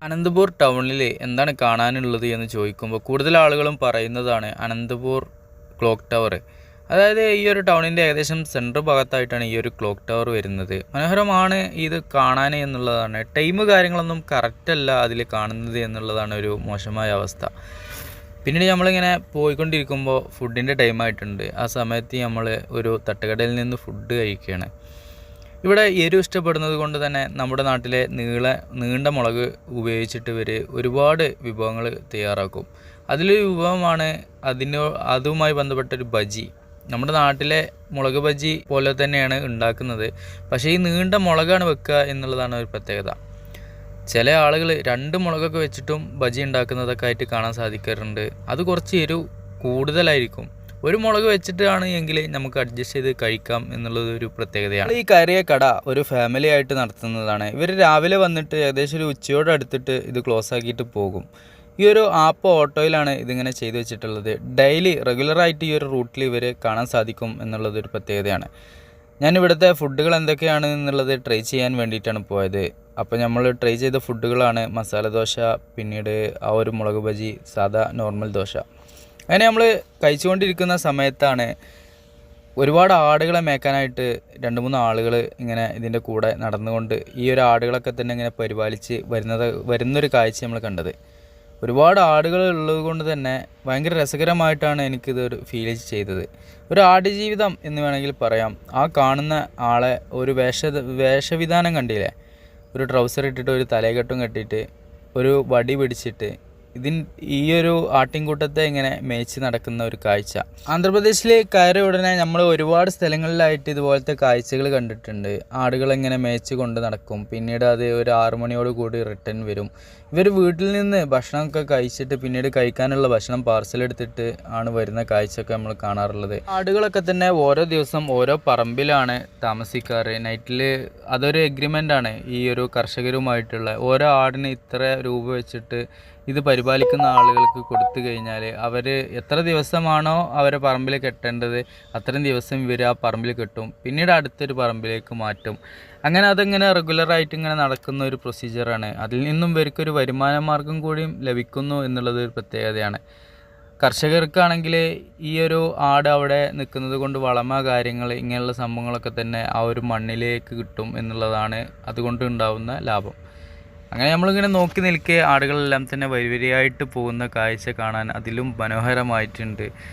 അനന്തപൂർ ടൗണിൽ എന്താണ് കാണാനുള്ളത് എന്ന് ചോദിക്കുമ്പോൾ കൂടുതൽ ആളുകളും പറയുന്നതാണ് അനന്തപൂർ ക്ലോക്ക് ടവർ. അതായത് ഈ ഒരു ടൗണിൻ്റെ ഏകദേശം സെൻട്രൽ ഭാഗത്തായിട്ടാണ് ഈ ഒരു ക്ലോക്ക് ടവർ വരുന്നത്. മനോഹരമാണ് ഇത് കാണാൻ എന്നുള്ളതാണ്. ടൈം കാര്യങ്ങളൊന്നും കറക്റ്റല്ല അതിൽ കാണുന്നത് എന്നുള്ളതാണ് ഒരു മോശമായ അവസ്ഥ. പിന്നീട് നമ്മളിങ്ങനെ പോയിക്കൊണ്ടിരിക്കുമ്പോൾ ഫുഡിൻ്റെ ടൈമായിട്ടുണ്ട്. ആ സമയത്ത് നമ്മൾ ഒരു തട്ടുകടയിൽ നിന്ന് ഫുഡ് കഴിക്കുകയാണ്. ഇവിടെ എരിവ് ഇഷ്ടപ്പെടുന്നത് കൊണ്ട് തന്നെ നമ്മുടെ നാട്ടിലെ നീണ്ട മുളക് ഉപയോഗിച്ചിട്ട് ഇവർ ഒരുപാട് വിഭവങ്ങൾ തയ്യാറാക്കും. അതിലൊരു വിഭവമാണ് അതുമായി ബന്ധപ്പെട്ടൊരു ബജി. നമ്മുടെ നാട്ടിലെ മുളക് ബജി പോലെ തന്നെയാണ് ഉണ്ടാക്കുന്നത്, പക്ഷേ ഈ നീണ്ട മുളകാണ് വെക്കുക എന്നുള്ളതാണ് ഒരു പ്രത്യേകത. ചില ആളുകൾ 2 മുളകൊക്കെ വെച്ചിട്ടും ബജി ഉണ്ടാക്കുന്നതൊക്കെ ആയിട്ട് കാണാൻ സാധിക്കാറുണ്ട്. അത് കുറച്ച് എരിവ് കൂടുതലായിരിക്കും. ഒരു മുളക് വെച്ചിട്ടാണ് എങ്കിൽ നമുക്ക് അഡ്ജസ്റ്റ് ചെയ്ത് കഴിക്കാം എന്നുള്ളത് ഒരു പ്രത്യേകതയാണ്. ഈ കയറിയ കട ഒരു ഫാമിലി ആയിട്ട് നടത്തുന്നതാണ്. ഇവർ രാവിലെ വന്നിട്ട് ഏകദേശം ഒരു ഉച്ചയോട് അടുത്തിട്ട് ഇത് ക്ലോസ് ആക്കിയിട്ട് പോകും. ഈ ഒരു ആപ്പ് ഓട്ടോയിലാണ് ഇതിങ്ങനെ ചെയ്തു വെച്ചിട്ടുള്ളത്. ഡെയിലി റെഗുലറായിട്ട് ഈ ഒരു റൂട്ടിൽ ഇവർ കാണാൻ സാധിക്കും എന്നുള്ളത് ഒരു പ്രത്യേകതയാണ്. ഞാൻ ഇവിടുത്തെ ഫുഡുകൾ എന്തൊക്കെയാണ് എന്നുള്ളത് ട്രൈ ചെയ്യാൻ വേണ്ടിയിട്ടാണ് പോയത്. അപ്പോൾ നമ്മൾ ട്രൈ ചെയ്ത ഫുഡുകളാണ് മസാല ദോശ, പിന്നീട് ആ ഒരു മുളക് ബജി, സാദാ നോർമൽ ദോശ. അങ്ങനെ നമ്മൾ കഴിച്ചുകൊണ്ടിരിക്കുന്ന സമയത്താണ് ഒരുപാട് ആടുകളെ മേക്കാനായിട്ട് 2-3 ആളുകൾ ഇങ്ങനെ ഇതിൻ്റെ കൂടെ നടന്നുകൊണ്ട് ഈ ഒരു ആടുകളൊക്കെ തന്നെ ഇങ്ങനെ പരിപാലിച്ച് വരുന്നൊരു കാഴ്ച നമ്മൾ കണ്ടത്. ഒരുപാട് ആടുകൾ ഉള്ളത് കൊണ്ട് തന്നെ ഭയങ്കര രസകരമായിട്ടാണ് എനിക്കിതൊരു ഫീൽ ചെയ്തത്. ഒരു ആടുജീവിതം എന്ന് വേണമെങ്കിൽ പറയാം. ആ കാണുന്ന ആളെ ഒരു വേഷവിധാനം കണ്ടില്ലേ, ഒരു ട്രൗസർ ഇട്ടിട്ട് ഒരു തലകെട്ടും കെട്ടിയിട്ട് ഒരു വടി പിടിച്ചിട്ട് ഈ ഒരു ആട്ടിൻകൂട്ടത്തെ ഇങ്ങനെ മേച്ച് നടക്കുന്ന ഒരു കാഴ്ച. ആന്ധ്രാപ്രദേശിൽ കയറിയ ഉടനെ നമ്മൾ ഒരുപാട് സ്ഥലങ്ങളിലായിട്ട് ഇതുപോലത്തെ കാഴ്ചകൾ കണ്ടിട്ടുണ്ട്. ആടുകളിങ്ങനെ മേച്ച് കൊണ്ട് നടക്കും. പിന്നീട് അത് ഒരു 6 മണിയോട് കൂടി റിട്ടേൺ വരും. ഇവർ വീട്ടിൽ നിന്ന് ഭക്ഷണമൊക്കെ കഴിച്ചിട്ട് പിന്നീട് കഴിക്കാനുള്ള ഭക്ഷണം പാർസൽ എടുത്തിട്ട് ആണ് വരുന്ന കാഴ്ചയൊക്കെ നമ്മൾ കാണാറുള്ളത്. ആടുകളൊക്കെ തന്നെ ഓരോ ദിവസം ഓരോ പറമ്പിലാണ് താമസിക്കാറ്. നൈറ്റിൽ അതൊരു എഗ്രിമെൻ്റാണ് ഈ ഒരു കർഷകരുമായിട്ടുള്ള. ഓരോ ആടിന് ഇത്ര രൂപ വെച്ചിട്ട് ഇത് പരിപാലിക്കുന്ന ആളുകൾക്ക് കൊടുത്തു കഴിഞ്ഞാൽ അവർ എത്ര ദിവസമാണോ അവരെ പറമ്പിൽ കെട്ടേണ്ടത് അത്രയും ദിവസം ഇവർ ആ പറമ്പിൽ കെട്ടും. പിന്നീട് അടുത്തൊരു പറമ്പിലേക്ക് മാറ്റും. അങ്ങനെ അതിങ്ങനെ റെഗുലറായിട്ട് ഇങ്ങനെ നടക്കുന്ന ഒരു പ്രൊസീജിയറാണ്. അതിൽ നിന്നും ഇവർക്കൊരു വരുമാന മാർഗം കൂടിയും ലഭിക്കുന്നു എന്നുള്ളത് ഒരു പ്രത്യേകതയാണ്. കർഷകർക്കാണെങ്കിൽ ഈ ഒരു ആട് അവിടെ നിൽക്കുന്നത് കൊണ്ട് വളമ കാര്യങ്ങൾ ഇങ്ങനെയുള്ള സംഭവങ്ങളൊക്കെ തന്നെ ആ ഒരു മണ്ണിലേക്ക് കിട്ടും എന്നുള്ളതാണ് അതുകൊണ്ട് ഉണ്ടാവുന്ന ലാഭം. അങ്ങനെ നമ്മളിങ്ങനെ നോക്കി നിൽക്കെ ആടുകളെല്ലാം തന്നെ വരിവരിയായിട്ട് പോകുന്ന കാഴ്ച കാണാൻ അതിലും മനോഹരമായിട്ടുണ്ട്.